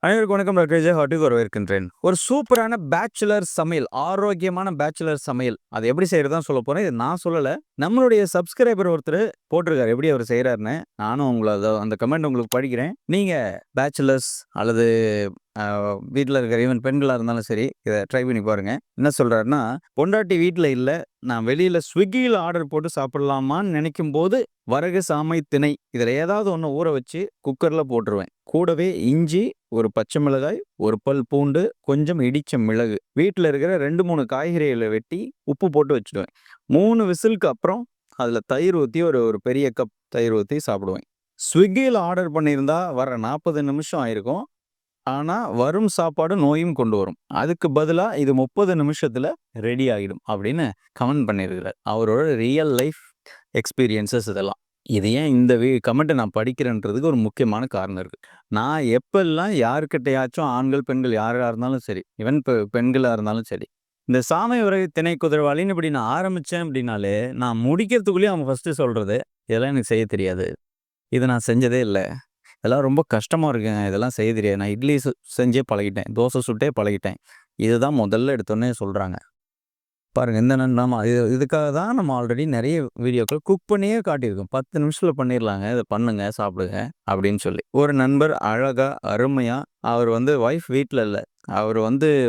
அனைவருக்கும் வணக்கம். டாக்டர் விஜய் ஹாட்டுக்கு வரவேற்கின்றேன். ஒரு சூப்பரான பேச்சுலர் சமையல், ஆரோக்கியமான பேச்சுலர் சமையல். அது எப்படி செய்யறதுதான் சொல்ல போறேன். இது நான் சொல்லல. நம்மளுடைய சப்ஸ்கிரைபர் ஒருத்தர் போட்டிருக்காரு எப்படி அவர் செய்யறாருன்னு. நானும் அந்த கமெண்ட் உங்களுக்கு படிக்கிறேன். நீங்க பேச்சுலர்ஸ் அல்லது வீட்டில் இருக்கிற ஈவன் பெண்களா இருந்தாலும் சரி, இதை ட்ரை பண்ணி பாருங்க. என்ன சொல்றாருன்னா, பொண்டாட்டி வீட்டில் இல்லை, நான் வெளியில ஸ்விக்கியில் ஆர்டர் போட்டு சாப்பிடலாமான்னு நினைக்கும் போது வரகு, சாமை, திணை இதில் ஏதாவது ஒன்று ஊற வச்சு குக்கரில் போட்டுருவேன். கூடவே இஞ்சி, ஒரு பச்சை மிளகாய், ஒரு பல் பூண்டு, கொஞ்சம் இடிச்ச மிளகு, வீட்டில் இருக்கிற 2-3 காய்கறிகளை வெட்டி உப்பு போட்டு வச்சுடுவேன். 3 விசிலுக்கு அப்புறம் அதில் தயிர் ஊற்றி ஒரு பெரிய கப் தயிர் ஊற்றி சாப்பிடுவேன். ஸ்விக்கியில் ஆர்டர் பண்ணியிருந்தா வர 40 நிமிஷம் ஆயிருக்கும். ஆனால் வரும் சாப்பாடு நோயும் கொண்டு வரும். அதுக்கு பதிலாக இது 30 நிமிஷத்தில் ரெடி ஆகிடும் அப்படின்னு கமெண்ட் பண்ணியிருக்கிறார். அவரோட ரியல் லைஃப் எக்ஸ்பீரியன்சஸ் இதெல்லாம். இது ஏன் இந்த கமெண்ட்டை நான் படிக்கிறேன்றதுக்கு ஒரு முக்கியமான காரணம் இருக்குது. நான் எப்பெல்லாம் யாருக்கிட்டையாச்சும் ஆண்கள், பெண்கள் யாராக இருந்தாலும் சரி, ஈவன் பெண்களாக இருந்தாலும் சரி, இந்த சாமை வரை திணை குதிரவாளின்னு இப்படி நான் ஆரம்பித்தேன் அப்படின்னாலே, நான் முடிக்கிறதுக்குள்ளேயே அவங்க ஃபஸ்ட்டு சொல்கிறது, இதெல்லாம் எனக்கு செய்ய தெரியாது, இதை நான் செஞ்சதே இல்லை, இதெல்லாம் ரொம்ப கஷ்டமாக இருக்குங்க, இதெல்லாம் செய்ய தெரியாது, நான் இட்லி செஞ்சே பழகிட்டேன், தோசை சுட்டே பழகிட்டேன், இதுதான் முதல்ல எடுத்தோன்னே சொல்கிறாங்க. பாருங்கள், இந்த நம்ம இதுக்காக தான் நம்ம ஆல்ரெடி நிறைய வீடியோக்கள் குக் பண்ணியே காட்டியிருக்கோம். 10 நிமிஷத்தில் பண்ணிடலாங்க, இதை பண்ணுங்க, சாப்பிடுங்க அப்படின்னு சொல்லி. ஒரு நண்பர் அழகாக அருமையாக, அவர் ஒய்ஃப் வீட்டில் இல்லை, அவர்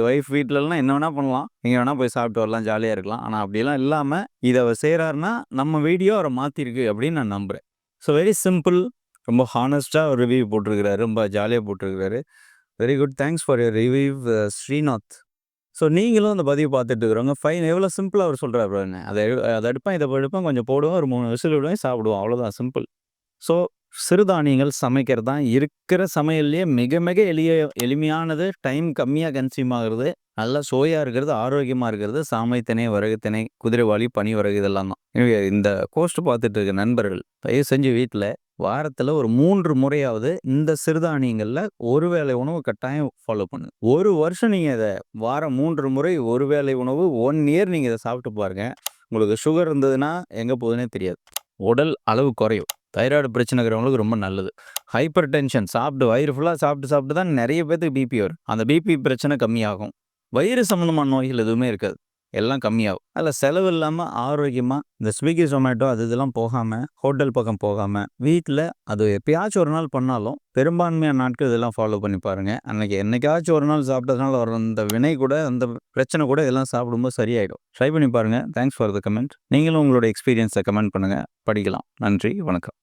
ஒய்ஃப் வீட்டிலலாம் என்ன வேணால் பண்ணலாம், எங்கே வேணால் போய் சாப்பிட்டு வரலாம், ஜாலியாக இருக்கலாம். ஆனால் அப்படிலாம் இல்லாமல் இதை அவர் செய்கிறாருன்னா நம்ம வீடியோ அவரை மாற்றிருக்கு அப்படின்னு நான் நம்புகிறேன். ஸோ வெரி சிம்பிள், ரொம்ப ஹானஸ்ட்டாக ஒரு ரிவ்யூ போட்டிருக்கிறாரு, ரொம்ப ஜாலியாக போட்டிருக்கிறாரு. Very good, thanks for your review Srinath. So நீங்களும் அந்த பதிவு பார்த்துட்டு இருக்கிறவங்க ஃபைன், எவ்வளோ சிம்பிளாக அவர் சொல்கிறார் பாருங்க. அதை எடுப்பேன், இதை எடுப்பேன், கொஞ்சம் போடுவேன், ஒரு 3 விசில் விடுவேன், சாப்பிடுவோம், அவ்வளோதான், சிம்பிள். ஸோ சிறுதானியங்கள் சமைக்கிறது தான் இருக்கிற சமையல்லையே மிக மிக எளிமையானது, டைம் கம்மியாக கன்சியூம் ஆகுறது, நல்லா சோயாக இருக்கிறது, ஆரோக்கியமாக இருக்கிறது. சாமை, திணை, வரகு திணை, குதிரைவாளி, பனி வரகு இதெல்லாம் தான். இந்த போஸ்ட் பார்த்துட்டு இருக்க நண்பர்கள் தயவு செஞ்சு வீட்டில் வாரத்தில் ஒரு 3 முறையாவது இந்த சிறுதானியங்களில் ஒரு வேளை உணவு கட்டாயம் ஃபாலோ பண்ணுங்க. ஒரு வருஷம் நீங்கள் இதை வாரம் 3 முறை ஒரு வேளை உணவு 1 இயர் நீங்கள் இதை சாப்பிட்டு பாருங்கள். உங்களுக்கு சுகர் இருந்ததுன்னா எங்கே போகுதுன்னே தெரியாது, உடல் அளவு குறையும். தைராய்டு பிரச்சனை இருக்கிறவங்களுக்கு ரொம்ப நல்லது. ஹைப்பர் டென்ஷன், சாப்பிட்டு வயிறு ஃபுல்லாக சாப்பிட்டு தான் நிறைய பேருக்கு பிபி வரும். அந்த பிபி பிரச்சனை கம்மியாகும். வயிறு சம்மந்தமான நோய்கள் எதுவுமே இருக்காது, எல்லாம் கம்மியாகும். அதில் செலவு இல்லாமல் ஆரோக்கியமாக இந்த ஸ்விக்கி, ஜொமேட்டோ அது இதெல்லாம் போகாமல், ஹோட்டல் பக்கம் போகாமல், வீட்டில் அது எப்பயாச்சும் ஒரு நாள் பண்ணாலும் பெரும்பான்மையான நாட்கள் இதெல்லாம் ஃபாலோ பண்ணி பாருங்கள். அன்றைக்கி என்னைக்காச்சும் ஒரு நாள் சாப்பிட்டதுனால வர அந்த வினை கூட, அந்த பிரச்சனை கூட இதெல்லாம் சாப்பிடும்போது சரியாயிடும். ட்ரை பண்ணி பாருங்கள். Thanks for the comment. நீங்களும் உங்களோட எக்ஸ்பீரியன்ஸை கமெண்ட் பண்ணுங்கள், படிக்கலாம். நன்றி, வணக்கம்.